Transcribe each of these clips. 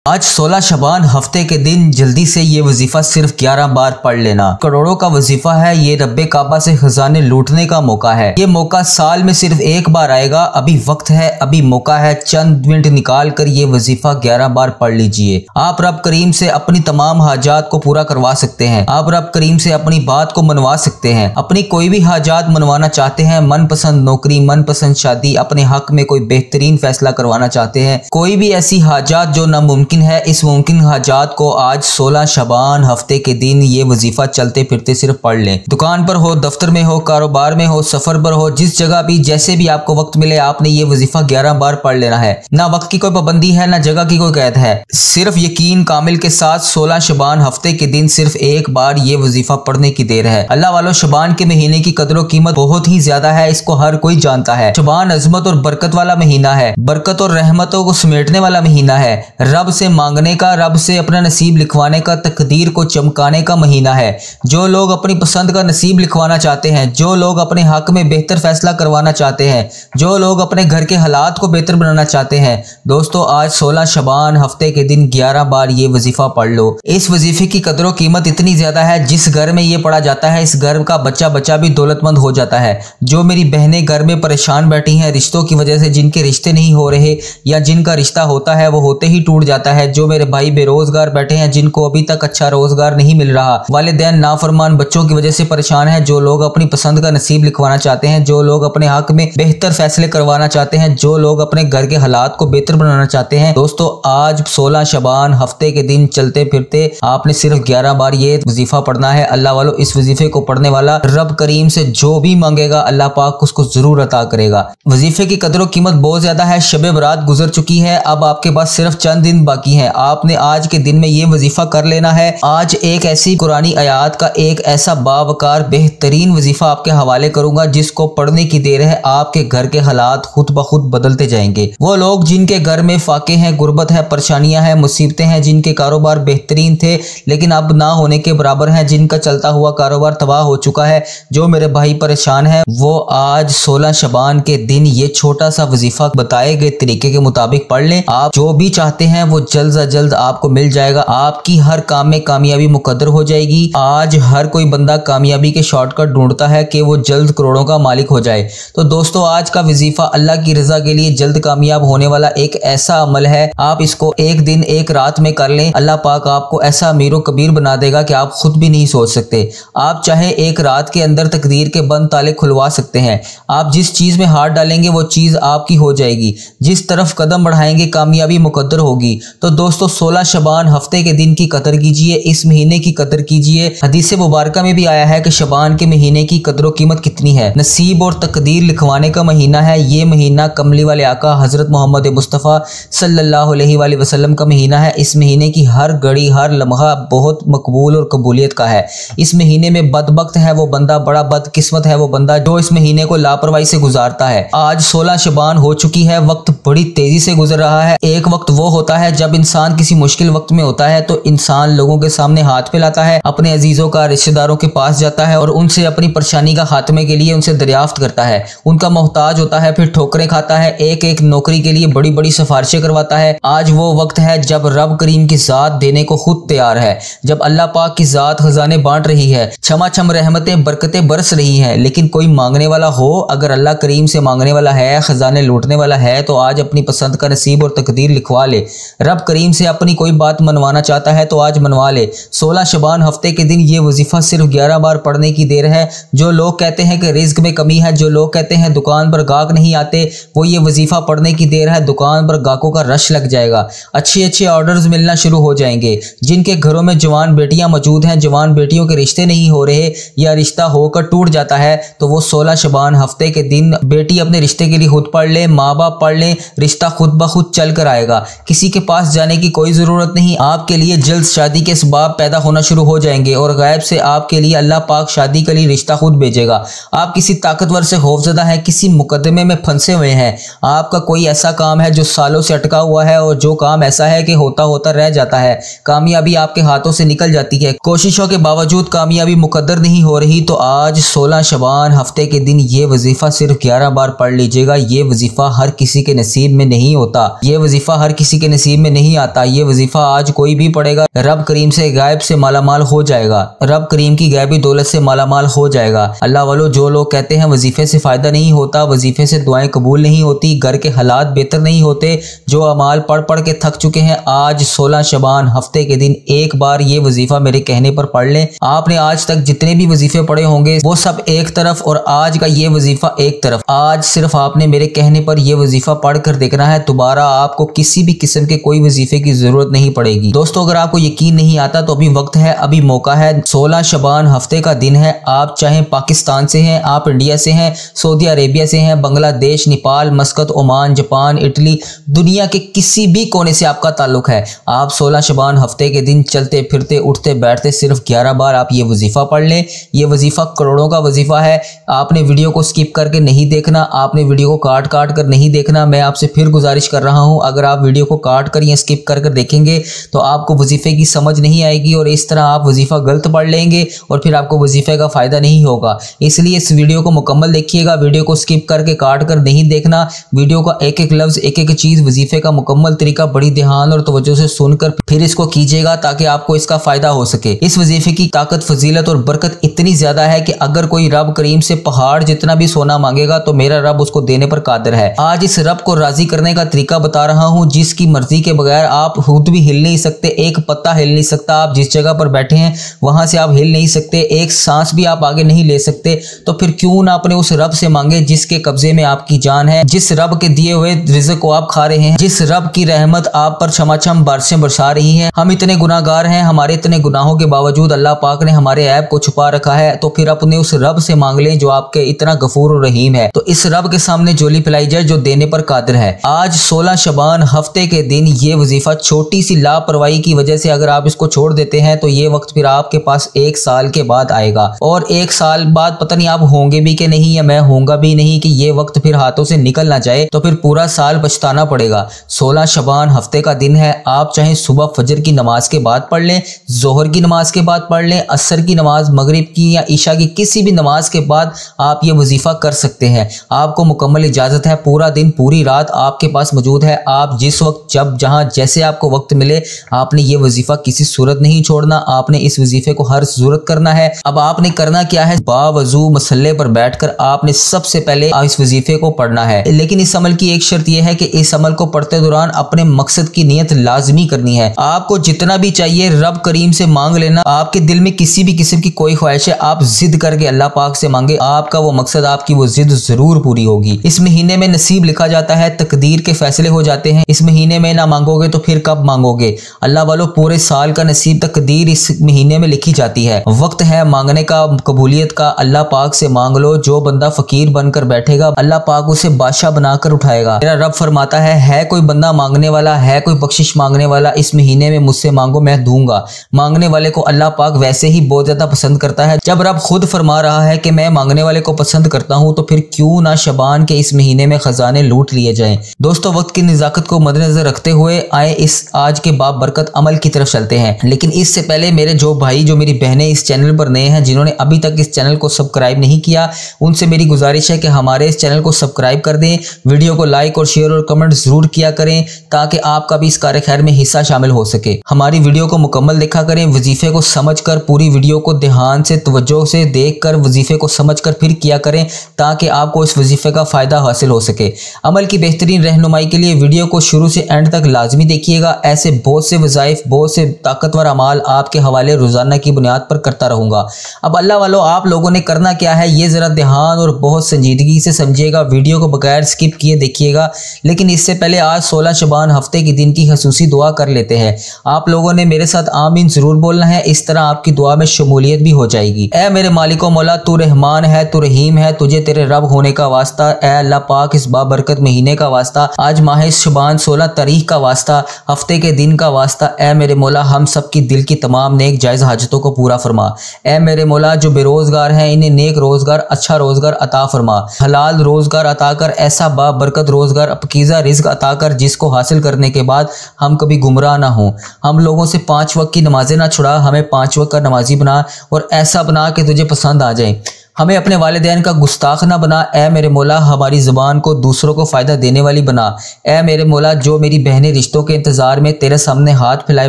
आज 16 शबान हफ्ते के दिन जल्दी से ये वजीफा सिर्फ 11 बार पढ़ लेना। करोड़ों का वजीफा है ये, रब्बे काबा से खजाने लूटने का मौका है। ये मौका साल में सिर्फ एक बार आएगा। अभी वक्त है, अभी मौका है। चंद मिनट निकाल कर ये वजीफा 11 बार पढ़ लीजिए। आप रब करीम से अपनी तमाम हाजात को पूरा करवा सकते हैं। आप रब करीम से अपनी बात को मनवा सकते हैं। अपनी कोई भी हाजात मनवाना चाहते हैं, मनपसंद नौकरी, मनपसंद शादी, अपने हक में कोई बेहतरीन फैसला करवाना चाहते हैं, कोई भी ऐसी हाजात जो नामुमकिन है, इस मुमकिन हाजात को आज 16 शबान हफ्ते के दिन ये वजीफा चलते फिरते सिर्फ पढ़ लें। दुकान पर हो, दफ्तर में हो, कारोबार में हो, सफर पर हो, जिस जगह भी जैसे भी आपको वक्त मिले, आपने ये वजीफा 11 बार पढ़ लेना है। ना वक्त की कोई पाबंदी है, ना जगह की कोई कैद है। सिर्फ यकीन कामिल के साथ 16 शबान हफ्ते के दिन सिर्फ एक बार ये वजीफा पढ़ने की देर है। अल्लाह वालों, शबान के महीने की कदर कीमत बहुत ही ज्यादा है, इसको हर कोई जानता है। शबान अजमत और बरकत वाला महीना है, बरकत और रहमतों को समेटने वाला महीना है, रब से मांगने का, रब से अपना नसीब लिखवाने का, तकदीर को चमकाने का महीना है। जो लोग अपनी पसंद का नसीब लिखवाना चाहते हैं, जो लोग अपने हक में बेहतर फैसला करवाना चाहते हैं, जो लोग अपने घर के हालात को बेहतर बनाना चाहते हैं, दोस्तों आज 16 शबान हफ्ते के दिन 11 बार ये वजीफा पढ़ लो। इस वजीफे की कदर कीमत इतनी ज्यादा है, जिस घर में ये पढ़ा जाता है, इस घर का बच्चा बच्चा भी दौलतमंद हो जाता है। जो मेरी बहनें घर में परेशान बैठी हैं रिश्तों की वजह से, जिनके रिश्ते नहीं हो रहे या जिनका रिश्ता होता है वो होते ही टूट जाता है, जो मेरे भाई बेरोजगार बैठे हैं, जिनको अभी तक अच्छा रोजगार नहीं मिल रहा, वालिदैन नाफरमान बच्चों की वजह से परेशान हैं, जो लोग अपनी पसंद का नसीब लिखवाना चाहते हैं, जो लोग अपने हक में बेहतर फैसले करवाना चाहते हैं, जो लोग अपने घर के हालात को बेहतर बनाना चाहते हैं, दोस्तों आज 16 शबान हफ्ते के दिन चलते फिरते आपने सिर्फ 11 बार ये वजीफा पढ़ना है। अल्लाह वालों, इस वजीफे को पढ़ने वाला रब करीम से जो भी मांगेगा अल्लाह पाक उसको जरूर अता करेगा। वजीफे की कदर कीमत बहुत ज्यादा है। शबे बरात गुजर चुकी है, अब आपके पास सिर्फ चंद दिन बाकी है। आपने आज के दिन में ये वजीफा कर लेना है। आज एक ऐसी कुरानी आयात का एक ऐसा बावकार बेहतरीन वजीफा आपके हवाले करूंगा, जिसको पढ़ने की देर है आपके घर के हालात खुद ब खुद बदलते जाएंगे। वो लोग जिनके घर में फाके हैं, गुर्बत है, परेशानियां हैं, मुसीबतें हैं, जिनके कारोबार बेहतरीन थे लेकिन अब ना होने के बराबर हैं, जिनका चलता हुआ कारोबार तबाह हो चुका है, जो मेरे भाई परेशान है, वो आज 16 शबान के दिन ये छोटा सा वजीफा बताए गए तरीके के मुताबिक पढ़ लें। आप जो भी चाहते हैं वो जल्द से जल्द आपको मिल जाएगा। आपकी हर काम में कामयाबी मुकद्दर हो जाएगी। आज हर कोई बंदा कामयाबी के शॉर्टकट ढूंढता है कि वो जल्द करोड़ों का मालिक हो जाए। तो दोस्तों आज का वजीफा अल्लाह की रजा के लिए जल्द कामयाब होने वाला एक ऐसा अमल है। आप इसको एक दिन एक रात में कर लें, अल्लाह पाक आपको ऐसा अमीर व कबीर बना देगा कि आप खुद भी नहीं सोच सकते। आप चाहे एक रात के अंदर तकदीर के बंद ताले खुलवा सकते हैं। आप जिस चीज में हाथ डालेंगे वो चीज आपकी हो जाएगी। जिस तरफ कदम बढ़ाएंगे कामयाबी मुकद्दर होगी। तो दोस्तों 16 शबान हफ्ते के दिन की कदर कीजिए, इस महीने की कदर कीजिए। हदीस मुबारक में भी आया है कि शबान के महीने की कदर व कीमत कितनी है। नसीब और तकदीर लिखवाने का महीना है ये महीना। कमली वाले आका हजरत मोहम्मद मुस्तफ़ा सल्लल्लाहु अलैहि वसल्लम का महीना है। इस महीने की हर घड़ी हर लम्हा बहुत मकबूल और कबूलियत का है। इस महीने में बदबख्त है वो बंदा, बड़ा बदकिस्मत है वो बंदा जो इस महीने को लापरवाही से गुजारता है। आज 16 शबान हो चुकी है, वक्त बड़ी तेजी से गुजर रहा है। एक वक्त वो होता है जब इंसान किसी मुश्किल वक्त में होता है तो इंसान लोगों के सामने हाथ फैलाता है, अपने अजीजों का, रिश्तेदारों के पास जाता है और उनसे अपनी परेशानी का खात्मे के लिए उनसे दरियाफ्त करता है, उनका मोहताज होता है, फिर ठोकरें खाता है, एक एक नौकरी के लिए बड़ी बड़ी सिफारिशें करवाता है। आज वो वक्त है जब रब करीम की जात देने को खुद तैयार है, जब अल्लाह पाक की जात खजाने बांट रही है, छमा छम रहमतें बरकतें बरस रही हैं। लेकिन कोई मांगने वाला हो, अगर अल्लाह करीम से मांगने वाला है, खजाने लूटने वाला है, तो आज अपनी पसंद का नसीब और तकदीर लिखवा ले। रब करीम से अपनी कोई बात मनवाना चाहता है तो आज मनवा ले। 16 शबान हफ्ते के दिन ये वजीफा सिर्फ 11 बार पढ़ने की देर है। जो लोग कहते हैं कि रिज्क में कमी है, जो लोग कहते हैं दुकान पर गाहक नहीं आते, वो ये वजीफा पढ़ने की देर है। दुकान पर गाहकों का रश लग जाएगा, अच्छे अच्छे ऑर्डर्स मिलना शुरू हो जाएंगे। जिनके घरों में जवान बेटियां मौजूद हैं, जवान बेटियों के रिश्ते नहीं हो रहे या रिश्ता होकर टूट जाता है, तो वो 16 शबान हफ्ते के दिन बेटी अपने रिश्ते के लिए खुद पढ़ ले, माँ बाप पढ़ ले, रिश्ता खुद ब खुद चल कर आएगा। किसी के पास जाने की कोई जरूरत नहीं। आपके लिए जल्द शादी के असबाब पैदा होना शुरू हो जाएंगे और गायब से आपके लिए अल्लाह पाक शादी के लिए रिश्ता खुद भेजेगा। आप किसी ताकतवर से खौफजदा है, किसी मुकदमे में फंसे हुए हैं, आपका कोई ऐसा काम है जो सालों से अटका हुआ है और जो काम ऐसा है कि होता होता रह जाता है, कामयाबी आपके हाथों से निकल जाती है, कोशिशों के बावजूद कामयाबी मुकद्दर नहीं हो रही, तो आज 16 शबान हफ्ते के दिन ये वजीफा सिर्फ 11 बार पढ़ लीजिएगा। ये वजीफा हर किसी के नसीब में नहीं होता, ये वजीफा हर किसी के नसीब में नहीं नहीं आता। ये वजीफा आज कोई भी पढ़ेगा रब करीम से गायब से मालामाल हो जाएगा, रब करीम की गायबी दौलत से मालामाल हो जाएगा। अल्लाह वालों, जो लोग कहते हैं वजीफे से फायदा नहीं होता, वजीफे से दुआएं कबूल नहीं होती, घर के हालात बेहतर नहीं होते, जो अमाल पढ़ पढ़ के थक चुके हैं, आज 16 शबान हफ्ते के दिन एक बार ये वजीफा मेरे कहने पर पढ़ लें। आपने आज तक जितने भी वजीफे पढ़े होंगे वो सब एक तरफ और आज का ये वजीफा एक तरफ। आज सिर्फ आपने मेरे कहने पर यह वजीफा पढ़ कर देखना है, दोबारा आपको किसी भी किस्म के कोई वजीफे की जरूरत नहीं पड़ेगी। दोस्तों, अगर आपको यकीन नहीं आता तो अभी वक्त है, अभी मौका है। 16 शबान हफ्ते का दिन है। आप चाहे पाकिस्तान से हैं, आप इंडिया से हैं, सऊदी अरेबिया से हैं, Bangladesh, Nepal, मस्कत, Oman, Japan, Italy, दुनिया के किसी भी कोने से आपका ताल्लुक है, आप 16 शबान हफ्ते के दिन चलते फिरते उठते बैठते सिर्फ 11 बार आप ये वजीफा पढ़ लें। ये वजीफा करोड़ों का वजीफा है। आपने वीडियो को स्किप करके नहीं देखना, आपने वीडियो को काट काट कर नहीं देखना। मैं आपसे फिर गुजारिश कर रहा हूं, अगर आप वीडियो को काट कर या स्किप कर देखेंगे तो आपको वजीफे की समझ नहीं आएगी और इस तरह आप वजीफा गलत पढ़ लेंगे और फिर आपको वजीफे का फायदा नहीं होगा। इसलिए इस वीडियो को मुकम्मल देखिएगा, वीडियो को स्किप करके काट कर नहीं देखना। वीडियो का एक एक लफ्ज, एक एक चीज, वजीफे का मुकम्मल तरीका बड़ी ध्यान और तवज्जो से सुनकर फिर इसको कीजिएगा ताकि आपको इसका फायदा हो सके। इस वजीफे की ताकत, फजीलत और बरकत इतनी ज्यादा है कि अगर कोई रब करीम से पहाड़ जितना भी सोना मांगेगा तो मेरा रब उसको देने पर कादिर है। आज इस रब को राजी करने का तरीका बता रहा हूं, जिसकी मर्जी के बगैर आप खुद भी हिल नहीं सकते, एक पत्ता हिल नहीं सकता। आप जिस जगह पर बैठे हैं वहां से आप हिल नहीं सकते, एक सांस भी आप आगे नहीं ले सकते। तो फिर क्यों ना अपने उस रब से मांगे जिसके कब्जे में आपकी जान है, जिस रब के दिए हुए रिज़्क़ को आप खा रहे हैं, जिस रब की रहमत आप पर छमाछम बारिशें बरसा रही है। हम इतने गुनाहगार हैं, हमारे इतने गुनाहों के बावजूद अल्लाह पाक ने हमारे ऐब को छुपा रखा है। तो फिर अपने उस रब से मांग लें जो आपके इतना गफूर और रहीम है। तो इस रब के सामने झोली फैलाई जाए जो देने पर कादिर है। आज 16 शबान हफ्ते के दिन ये वजीफा छोटी सी लापरवाही की वजह से अगर आप इसको छोड़ देते हैं तो ये वक्त फिर आपके पास 1 साल के बाद आएगा और 1 साल बाद पता नहीं आप होंगे भी कि नहीं या मैं होऊंगा भी नहीं कि ये वक्त फिर हाथों से निकल ना जाए, तो फिर पूरा साल पछताना पड़ेगा। 16 शबान हफ्ते का दिन है। आप चाहे सुबह फजर की नमाज के बाद पढ़ लें, जोहर की नमाज के बाद पढ़ लें, असर की नमाज, मगरिब की या ईशा की किसी भी नमाज के बाद आप ये वजीफा कर सकते हैं। आपको मुकम्मल इजाजत है, पूरा दिन पूरी रात आपके पास मौजूद है। आप जिस वक्त जब जहां जैसे आपको वक्त मिले आपने ये वजीफा किसी सूरत नहीं छोड़ना, आपने इस वजीफे को हर सूरत करना है। अब आपने करना क्या है, बावजू मसल्ले पर बैठकर आपने सबसे पहले इस वजीफे को पढ़ना है। लेकिन इस अमल की एक शर्त यह है कि इस अमल को पढ़ते दौरान अपने मकसद की नियत लाजमी करनी है। आपको जितना भी चाहिए रब करीम से मांग लेना। आपके दिल में किसी भी किस्म की कोई ख्वाहिश है, आप जिद करके अल्लाह पाक से मांगे, आपका वो मकसद, आपकी वो जिद जरूर पूरी होगी। इस महीने में नसीब लिखा जाता है, तकदीर के फैसले हो जाते हैं। इस महीने में ना मांगोगे तो फिर कब मांगोगे? अल्लाह वालों, पूरे साल का नसीब, तकदीर इस महीने में लिखी जाती है। वक्त है मांगने का, कबूलियत का। अल्लाह पाक से मांग लो। जो बंदा फकीर बनकर बैठेगा अल्लाह पाक उसे बादशाह बनाकर उठाएगा। मेरा रब फरमाता है कोई बंदा मांगने वाला, है कोई बख्शिश मांगने वाला, इस महीने में मुझसे मांगो मैं दूंगा। मांगने वाले को अल्लाह पाक वैसे ही बहुत ज्यादा पसंद करता है। जब रब खुद फरमा रहा है कि मैं मांगने वाले को पसंद करता हूं तो फिर क्यों ना शबान के इस महीने में खजाने लूट लिए जाएं। दोस्तों, वक्त की निजाकत को मद्देनजर रखते हुए आए इस आज के बाब बरकत अमल की तरफ चलते हैं। लेकिन इससे पहले मेरे जो भाई, जो मेरी बहनें इस चैनल पर नए हैं, जिन्होंने अभी तक इस चैनल को सब्सक्राइब नहीं किया, उनसे मेरी गुजारिश है कि हमारे इस चैनल को सब्सक्राइब कर दें, वीडियो को लाइक और शेयर और कमेंट जरूर किया करें ताकि आपका भी इस कार्य खैर में हिस्सा शामिल हो सके। हमारी वीडियो को मुकम्मल देखा करें, वजीफे को समझकर, पूरी वीडियो को ध्यान से तवज्जो से देखकर वजीफे को समझकर फिर किया करें ताकि आपको इस वजीफे का फायदा हासिल हो सके। अमल की बेहतरीन रहनुमाई के लिए वीडियो को शुरू से एंड तक लाजमी देखिएगा। ऐसे बहुत से वज़ाइफ, बहुत से ताकतवर अमाल आपके हवाले रोजाना की बुनियाद पर करता रहूंगा। अब अल्लाह वालों, आप लोगों ने करना क्या है ये जरा ध्यान और बहुत संजीदगी से समझिएगा। वीडियो को बगैर स्किप किए देखिएगा। लेकिन इससे पहले आज 16 शबान हफ्ते के दिन की खसूसी दुआ कर लेते हैं। आप लोगों ने मेरे साथ आमीन जरूर बोलना है, इस तरह आपकी दुआ में शमूलियत भी हो जाएगी। ऐ मेरे मालिको मौला, तू रहमान है, तू रहीम है, तुझे तेरे रब होने का वास्ता। ऐ अल्लाह पाक, इस बाबरकत महीने का वास्ता, आज माह शबान 16 तारीख का वास्ता, हफ्ते के दिन का वास्ता। ऐ मेरे मौला, हम सब की दिल की तमाम नेक जायज़ हाजतों को पूरा फरमा। ऐ मेरे मौला, जो बेरोजगार हैं इन्हें नेक रोजगार, अच्छा रोजगार अता फरमा। हलाल रोजगार अता कर, ऐसा बाबरकत रोजगार, पकीज़ा रिज़्क़ अता कर जिसको हासिल करने के बाद हम कभी गुमराह ना हों। हम लोगों से 5 वक्त की नमाजें ना छुड़ा, हमें 5 वक्त का नमाजी बना और ऐसा बना कि तुझे पसंद आ जाए। हमें अपने वालिदैन का गुस्ताख ना बना, ए मेरे मौला हमारी ज़ुबान को दूसरों को फ़ायदा देने वाली बना। ए मेरे मौला जो मेरी बहनें रिश्तों के इंतज़ार में तेरे सामने हाथ फैलाए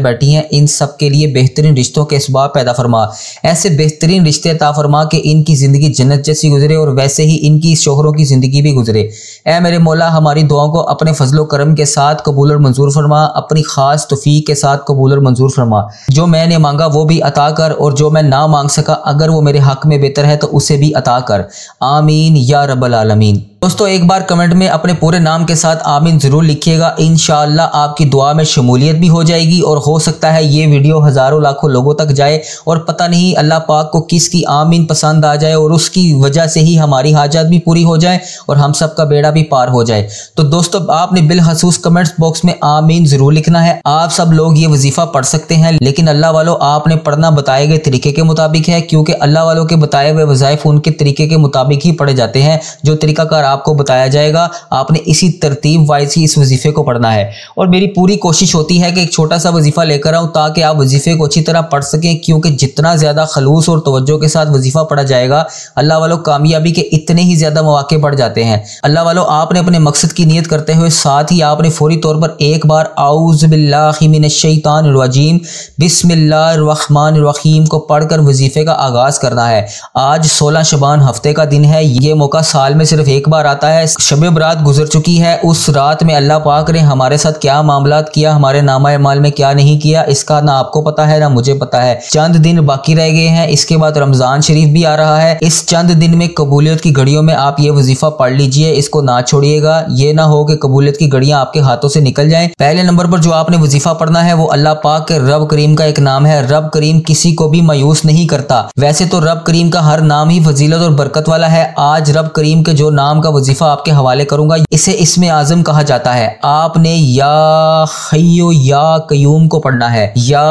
बैठी हैं, इन सब के लिए बेहतरीन रिश्तों के असबाब पैदा फरमा। ऐसे बेहतरीन रिश्ते अता फरमा कि इनकी ज़िंदगी जन्नत जैसी गुजरे और वैसे ही इनकी शोहरों की ज़िंदगी भी गुजरे। ए मेरे मौला हमारी दुआओं को अपने फजलो करम के साथ कबूल और मंजूर फरमा, अपनी खास तौफीक के साथ कबूल और मंजूर फरमा। जो मैंने मांगा वो भी अता कर और जो मैं ना मांग सका अगर वो मेरे हक में बेहतर है तो उसे भी अता कर। आमीन या रब्बल आलमीन। दोस्तों एक बार कमेंट में अपने पूरे नाम के साथ आमीन ज़रूर लिखिएगा। इंशाअल्लाह आपकी दुआ में शमूलियत भी हो जाएगी और हो सकता है ये वीडियो हज़ारों लाखों लोगों तक जाए और पता नहीं अल्लाह पाक को किसकी आमीन पसंद आ जाए और उसकी वजह से ही हमारी हाजात भी पूरी हो जाए और हम सब का बेड़ा भी पार हो जाए। तो दोस्तों आपने बिलखसूस कमेंट्स बॉक्स में आमीन ज़रूर लिखना है। आप सब लोग ये वजीफ़ा पढ़ सकते हैं, लेकिन अल्लाह वालों आपने पढ़ना बताए गए तरीके के मुताबिक है, क्योंकि अल्लाह वालों के बताए हुए वज़ाइफ उनके तरीके के मुताबिक ही पढ़े जाते हैं। जो तरीकाकार आपको बताया जाएगा आपने इसी तरतीब वाइज ही इस वजीफे को पढ़ना है। और मेरी पूरी कोशिश होती है कि एक छोटा सा वजीफा लेकर आऊं ताकि आप वजीफे को अच्छी तरह पढ़ सकें, क्योंकि जितना ज्यादा खलूस और तवज्जो के साथ वजीफा पढ़ा जाएगा अल्लाह वालों कामयाबी के इतने ही ज्यादा मौके बढ़ जाते हैं। अल्लाह वालों आपने अपने मकसद की नियत करते हुए साथ ही आपने फौरी तौर पर एक बार औज़ु बिल्लाहि मिनश्शैतानिर रजीम बिस्मिल्लाहिर रहमानिर रहीम को पढ़कर वजीफे का आगाज करना है। आज 16 शबान हफ्ते का दिन है। ये मौका साल में सिर्फ एक बार आता है। शब बरात गुजर चुकी है। उस रात में अल्लाह पाक ने हमारे साथ क्या मामलात किया, हमारे नामा माल में क्या नहीं किया, इसका ना आपको पता है ना मुझे पता है। चंद दिन बाकी रह गए हैं, इसके बाद रमजान शरीफ भी आ रहा है। इस चंद दिन में कबूलियत की घड़ियों में आप ये वजीफा पढ़ लीजिए, इसको ना छोड़िएगा। ये ना हो कि कबूलियत की घड़ियां आपके हाथों से निकल जाएं। पहले नंबर पर जो आपने वजीफा पढ़ना है वो अल्लाह पाक के रब करीम का एक नाम है। रब करीम किसी को भी मायूस नहीं करता। वैसे तो रब करीम का हर नाम ही फजीलत और बरकत वाला है। आज रब करीम के जो नाम का वजीफा आपके हवाले करूंगा इसे इसमें आजम कहा जाता है। आपने या हय्यो या कयूम को पढ़ना है। या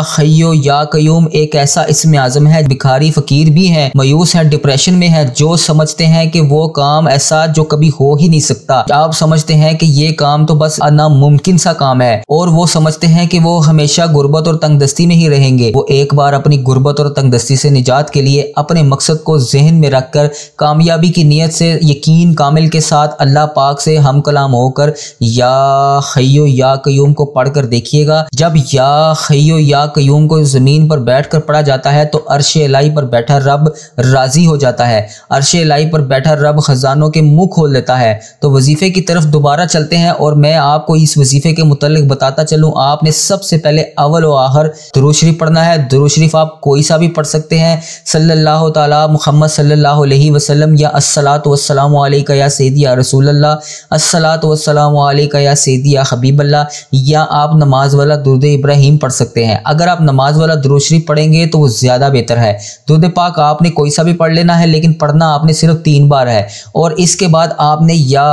हय्यो या कयूम एक ऐसा इसमें आजम है, भिखारी फकीर भी है, मायूस है, डिप्रेशन में है, जो समझते हैं कि वो काम ऐसा जो कभी हो ही नहीं सकता। आप समझते हैं कि ये काम तो बस नामुमकिन सा काम है और वो समझते हैं कि वो हमेशा गुर्बत और तंगदस्ती में ही रहेंगे। वो एक बार अपनी गुर्बत और तंगदस्ती से निजात के लिए अपने मकसद को जहन में रखकर कामयाबी की नीयत से यकीन कामिल के साथ अल्लाह पाक से हम कलाम होकर या हय्यो या कयूम को पढ़कर देखिएगा। जब या हय्यो या कयूम को जमीन पर बैठकर पढ़ा जाता है तो अर्श इलाही पर बैठा रब राजी हो जाता है। अर्श इलाही पर बैठा रब खजानों के मुंह खोल देता है। तो वजीफे की तरफ दोबारा चलते हैं और मैं आपको इस वजीफे के मुतालिक बताता चलूं। आपने सबसे पहले अव्वल व आखिर दुरूद शरीफ पढ़ना है। दुरूद शरीफ आप कोई सा भी पढ़ सकते हैं। सल्लल्लाहु तआला मुहम्मद सल्लल्लाहु अलैहि वसल्लम या अस्सलातु वस्सलामु अलैका या सय्यदी या रसूलल्लाह, अस्सलातु वस्सलामु अलैका या सय्यदी या हबीबल्लाह, या आप नमाज वाला दुरूद इब्राहिम पढ़ सकते हैं। अगर आप नमाज वाला दुरूद शरीफ पढ़ेंगे तो वो ज्यादा बेहतर है। दुरूद पाक आपने कोई सा भी पढ़ लेना है, लेकिन पढ़ना आपने सिर्फ 3 बार है। और इसके बाद आपने या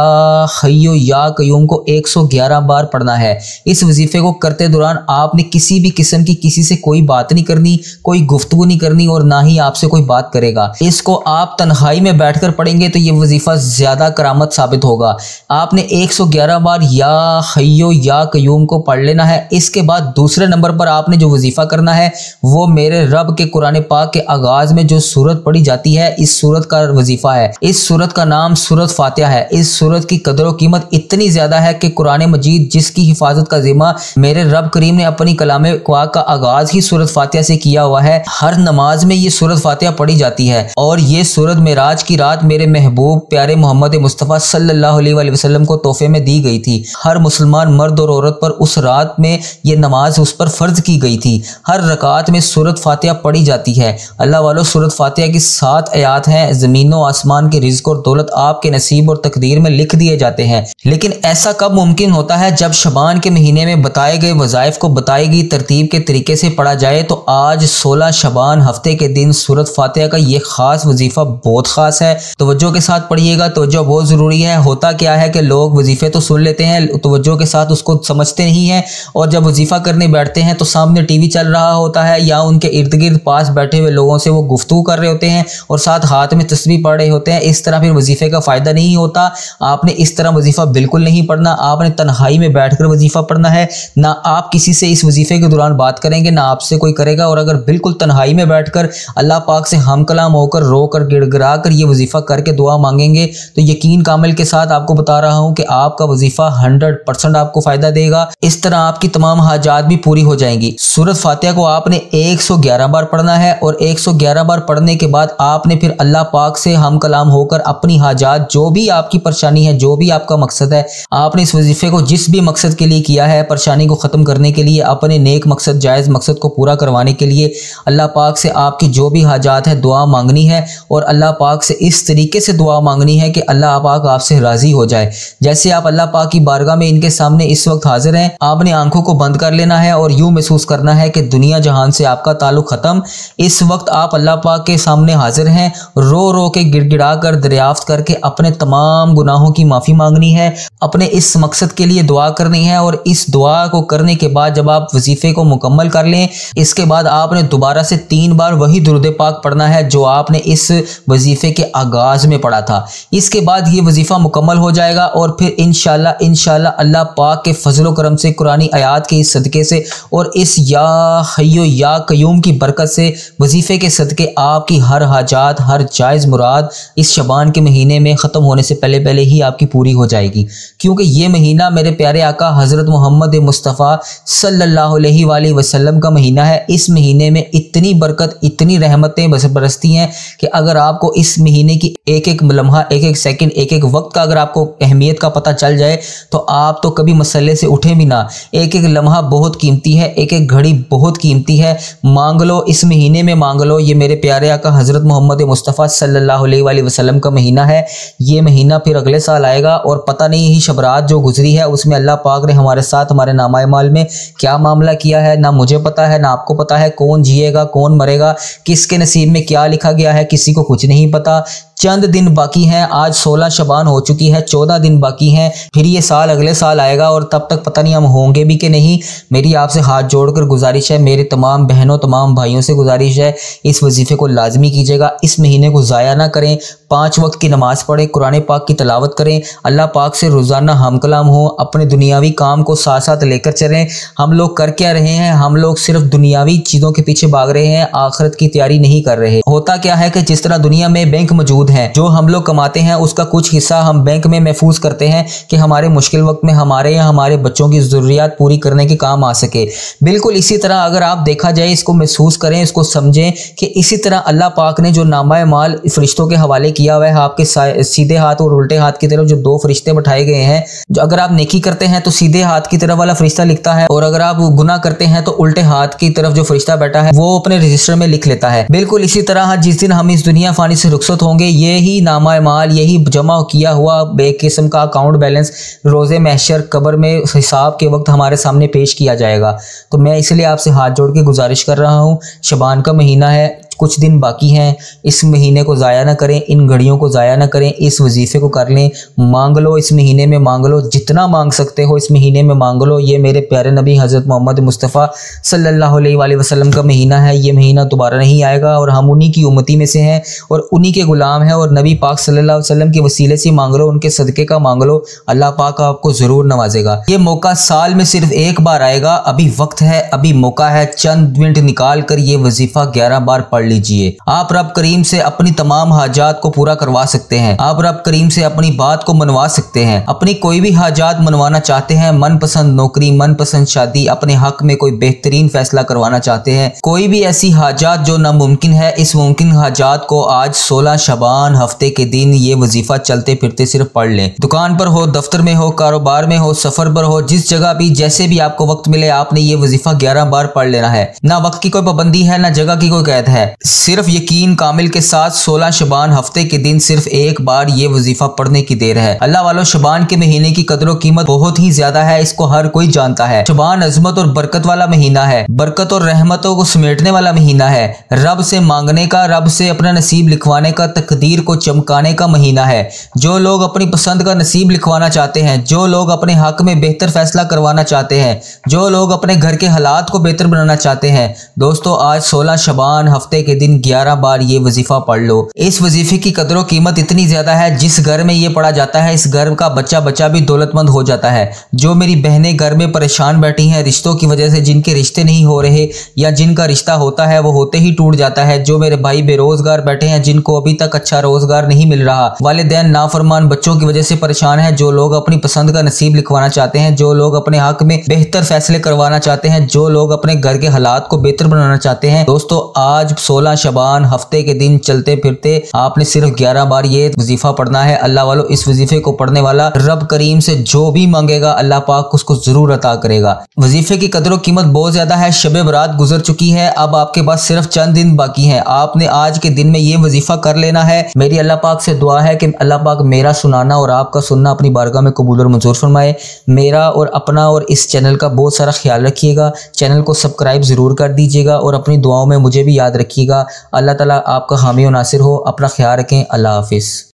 हय्यो या कयूम को 111 बार पढ़ना है। इस वजीफे को करते दौरान आपने किसी भी किस्म की किसी से कोई बात नहीं करनी, कोई गुफ्तगू नहीं करनी और ना ही आपसे कोई बात करेगा। इसको आप तन्हाई में बैठकर पढ़ेंगे तो ये वजीफा ज्यादा करामत साबित होगा। आपने 111 बार या हय्यो या कयूम को पढ़ लेना है। इसके बाद दूसरे नंबर पर आपने जो वजीफा करना है वो मेरे रब के कुरान पाक के आगाज में जो सूरत पढ़ी जाती है इस सूरत का वजीफा है। इस सूरत का नाम सूरत फातिहा है। इस सूरत की कदर व कीमत इतनी ज्यादा है कि कुरान मजीद जिसकी हिफाजत का जिम्मा मेरे रब करीम ने अपनी कलाम पाक का आगाज ही सूरत फातिहा से किया हुआ है। हर नमाज में ये सूरत फातिहा पढ़ी जाती है और ये सूरत मेराज की रात मेरे महबूब प्यारे मोहम्मद मुस्तफ़ा सल्लल्लाहु अलैहि वसल्लम को तोहफे में दी गई थी। हर मुसलमान मर्द और औरत पर उस रात में ये नमाज उस पर फर्ज की गई थी। हर रकात में सूरत फातिहा पढ़ी जाती है। अल्लाह वालों सूरत फातिहा की 7 आयात हैं। ज़मीनों आसमान के रिज़्क़ और दौलत आपके नसीब और तकदीर में लिख दिए जाते हैं। लेकिन ऐसा कब मुमकिन होता है? जब शबान के महीने में बताए गए वज़ाइफ को बताई गई तरतीब के तरीके से पढ़ा जाए। तो आज 16 शबान हफ्ते के दिन सूरत फातिहा का ये खास वजीफा बहुत खास है। तवज्जो के साथ पढ़िएगा। तवज्जो बहुत ज़रूरी है। होता क्या है कि लोग वजीफ़े तो सुन लेते हैं, तवज्जो के साथ उसको समझते नहीं हैं, और जब वजीफ़ा करने बैठते हैं तो सामने टीवी चल रहा होता है या उनके इर्द गिर्द पास बैठे हुए लोगों से वो गुफ्तगू कर रहे होते हैं और साथ हाथ में तस्बीह पढ़ रहे होते हैं। इस तरह फिर वजीफ़े का फ़ायदा नहीं होता। आपने इस तरह वजीफ़ा बिल्कुल नहीं पढ़ना। आपने तन्हाई में बैठकर वजीफ़ा पढ़ना है। ना आप किसी से इस वजीफ़े के दौरान बात करेंगे, ना आपसे कोई करेगा। और अगर बिल्कुल तन्हाई में बैठकर अल्लाह पाक से हम कलाम होकर रोकर गिड़गिड़ा कर ये वजीफ़ा करके दुआ मांगेंगे तो यकीन कामिल के साथ आपको बता रहा हूं कि आपका वजीफ़ा 100% आपको फ़ायदा देगा। इस तरह आपकी तमाम हाजात भी पूरी हो जाएंगी। सूरत फातिहा को आपने 111 बार पढ़ना है और 111 बार पढ़ने के बाद आपने फिर अल्लाह पाक से हम कलाम होकर अपनी हाजात, जो भी आपकी परेशानी है, जो भी आपका मकसद है, आपने इस वजीफ़े को जिस भी मकसद के लिए किया है, परेशानी को ख़त्म करने के लिए, अपने नेक मकसद, जायज़ मकसद को पूरा करवाने के लिए, अल्लाह पाक से आपकी जो भी हाजात है दुआ मांगनी है। और अल्लाह पाक से इस तरीके से दुआ मांगनी है कि अल्लाह पाक आपसे राज़ी हो जाए। जैसे आप अल्लाह पाक की बारगाह में इनके सामने इस वक्त हाजिर हैं, आपने आंखों को बंद कर लेना है और यूं महसूस करना है कि दुनिया जहान से आपका ताल्लुक ख़त्म। इस वक्त आप अल्लाह पाक के सामने हाजिर हैं, रो रो के गिड़गिड़ा कर दरियाफ्त करके अपने तमाम गुनाहों की माफ़ी मांगनी है, अपने इस मकसद के लिए दुआ करनी है। और इस दुआ को करने के बाद जब आप वजीफ़े को मुकम्मल कर लें, इसके बाद आपने दोबारा से 3 बार वही दुरूद पाक पढ़ना है जो आपने इस वजीफ़े के आगाज़ में पढ़ा था। इसके बाद ये वजीफ़ा मुकम्मल हो जाएगा और फिर इंशाल्लाह अल्लाह पाक के फजल करम से, कुरानी आयात के इस सदक़े से और इस या हय्यो या कयूम की बरकत से, वजीफ़े के सदक़े आपकी हर हाजात, हर जायज़ मुराद इस शबान के महीने में ख़त्म होने से पहले पहले ही आपकी पूरी हो जाएगी। क्योंकि ये महीना मेरे प्यारे आका हज़रत मोहम्मद मुस्तफ़ा सल्लल्लाहु अलैहि वसल्लम का महीना है। इस महीने में इतनी बरकत, इतनी रहमतें बरसती हैं कि अगर आपको इस महीने की एक एक लम्हा, एक एक सेकंड, एक एक वक्त का अगर आपको अहमियत का पता चल जाए तो आप तो कभी मसले से उठे भी ना। एक एक लम्हा बहुत कीमती है, एक एक घड़ी बहुत कीमती है। मांग लो, इस महीने में मांग लो। ये मेरे प्यारे आका हज़रत मोहम्मद मुस्तफ़ा सल्लल्लाहु अलैहि वसल्लम का महीना है। ये महीना फिर अगले साल आएगा और पता नहीं ही शबरात जो गुजरी है उसमें अल्लाह पाक ने हमारे साथ, हमारे नामाए माल में क्या मामला किया है, ना मुझे पता है ना आपको पता है। कौन जिएगा, कौन मरेगा, किसके नसीब में क्या लिखा गया है, किसी को कुछ नहीं पता। चंद दिन बाकी हैं, आज 16 शबान हो चुकी है, 14 दिन बाकी हैं, फिर ये साल अगले साल आएगा और तब तक पता नहीं हम होंगे भी कि नहीं। मेरी आपसे हाथ जोड़कर गुजारिश है, मेरे तमाम बहनों, तमाम भाइयों से गुजारिश है, इस वजीफे को लाजमी कीजिएगा। इस महीने को ज़ाया ना करें। 5 वक्त की नमाज पढ़ें, कुरान पाक की तिलावत करें, अल्लाह पाक से रोज़ाना हम कलाम हो, अपने दुनियावी काम को साथ साथ लेकर चलें। हम लोग कर क्या रहे हैं? हम लोग सिर्फ दुनियावी चीज़ों के पीछे भाग रहे हैं, आखिरत की तैयारी नहीं कर रहे। होता क्या है कि जिस तरह दुनिया में बैंक मौजूद है, जो हम लोग कमाते हैं उसका कुछ हिस्सा हम बैंक में महफूज करते हैं कि हमारे मुश्किल वक्त में हमारे या हमारे बच्चों की ज़रूरियात पूरी करने के काम आ सके। बिल्कुल इसी तरह अगर आप देखा जाए, इसको महसूस करें, इसको समझें कि इसी तरह अल्लाह पाक ने जो नामा माल फरिश्तों के हवाले किया हुआ है, आपके सीधे हाथ और उल्टे हाथ की तरफ जो 2 फरिश्ते बैठाए गए हैं, जो अगर आप नेकी करते हैं तो सीधे हाथ की तरफ वाला फरिश्ता लिखता है और अगर आप गुनाह करते हैं तो उल्टे हाथ की तरफ जो फरिश्ता बैठा है वो अपने रजिस्टर में लिख लेता है। बिल्कुल इसी तरह जिस दिन हम इस दुनिया फानी से रुखसत होंगे, यही नामा माल, यही जमा किया हुआ एक किस्म का अकाउंट बैलेंस रोज़े महशर कब्र में हिसाब के वक्त हमारे सामने पेश किया जाएगा। तो मैं इसलिए आपसे हाथ जोड़ के गुजारिश कर रहा हूँ, शबान का महीना है, कुछ दिन बाकी हैं, इस महीने को ज़ाया ना करें, इन घड़ियों को ज़ाया ना करें, इस वजीफ़े को कर लें। मांग लो, इस महीने में मांग लो, जितना मांग सकते हो इस महीने में मांग लो। ये मेरे प्यारे नबी हज़रत मोहम्मद मुस्तफ़ा सल्लल्लाहु अलैहि वसल्लम का महीना है। ये महीना दोबारा नहीं आएगा और हम उन्हीं की उम्मती में से हैं और उन्हीं के गुलाम हैं और नबी पाक सल्लल्लाहु अलैहि वसल्लम के वसीले से मांग लो, उनके सदक़े का मांग लो, अल्लाह पाक आपको ज़रूर नवाजेगा। ये मौका साल में सिर्फ एक बार आएगा, अभी वक्त है, अभी मौका है। चंद मिनट निकाल कर ये वजीफ़ा 11 बार पढ़ लीजिए। आप रब करीम से अपनी तमाम हाजात को पूरा करवा सकते हैं। आप रब करीम से अपनी बात को मनवा सकते हैं। अपनी कोई भी हाजात मनवाना चाहते हैं, मनपसंद नौकरी, मनपसंद शादी, अपने हक में कोई बेहतरीन फैसला करवाना चाहते हैं, कोई भी ऐसी हाजात जो नामुमकिन है, इस मुमकिन हाजात को आज 16 शबान हफ्ते के दिन ये वजीफा चलते फिरते सिर्फ पढ़ लें। दुकान पर हो, दफ्तर में हो, कारोबार में हो, सफर पर हो, जिस जगह भी जैसे भी आपको वक्त मिले, आपने ये वजीफा 11 बार पढ़ लेना है। ना वक्त की कोई पाबंदी है, ना जगह की कोई कैद है। सिर्फ यकीन कामिल के साथ 16 शबान हफ्ते के दिन सिर्फ एक बार ये वजीफा पढ़ने की देर है। अल्लाह वालों, शबान के महीने की कदर कीमत बहुत ही ज्यादा है, इसको हर कोई जानता है। शबान अजमत और बरकत वाला महीना है, बरकत और रहमतों को समेटने वाला महीना है, रब से मांगने का, रब से अपना नसीब लिखवाने का, तकदीर को चमकाने का महीना है। जो लोग अपनी पसंद का नसीब लिखवाना चाहते हैं, जो लोग अपने हक में बेहतर फैसला करवाना चाहते हैं, जो लोग अपने घर के हालात को बेहतर बनाना चाहते हैं, दोस्तों आज 16 शबान हफ्ते के दिन 11 बार ये वजीफा पढ़ लो। इस वजीफे की कदर कीमत इतनी ज्यादा है, जिस घर में ये पढ़ा जाता है इस घर का बच्चा बच्चा भी दौलतमंद हो जाता है। जो मेरी बहनें घर में परेशान बैठी हैं रिश्तों की वजह से, जिनके रिश्ते नहीं हो रहे या जिनका रिश्ता होता है वो होते ही टूट जाता है, जो मेरे भाई बेरोजगार बैठे हैं जिनको अभी तक अच्छा रोजगार नहीं मिल रहा, वालिदैन नाफरमान बच्चों की वजह से परेशान है, जो लोग अपनी पसंद का नसीब लिखवाना चाहते हैं, जो लोग अपने हक में बेहतर फैसले करवाना चाहते हैं, जो लोग अपने घर के हालात को बेहतर बनाना चाहते हैं, दोस्तों आज 16 शबान हफ्ते के दिन चलते फिरते आपने सिर्फ 11 बार ये वजीफा पढ़ना है। अल्लाह वालों, इस वजीफे को पढ़ने वाला रब करीम से जो भी मांगेगा अल्लाह पाक उसको जरूर अता करेगा। वजीफे की कदर कीमत बहुत ज्यादा है। शब बरात गुजर चुकी है, अब आपके पास सिर्फ चंद दिन बाकी हैं। आपने आज के दिन में ये वजीफा कर लेना है। मेरी अल्लाह पाक से दुआ है कि अल्लाह पाक मेरा सुनाना और आपका सुनना अपनी बारगाह में कबूल और मंजूर फरमाए। मेरा और अपना और इस चैनल का बहुत सारा ख्याल रखिएगा। चैनल को सब्सक्राइब जरूर कर दीजिएगा और अपनी दुआओं में मुझे भी याद रखिएगा। अल्लाह ताला आपका हामी और नासिर हो। अपना ख्याल रखें। अल्लाह हाफिज़।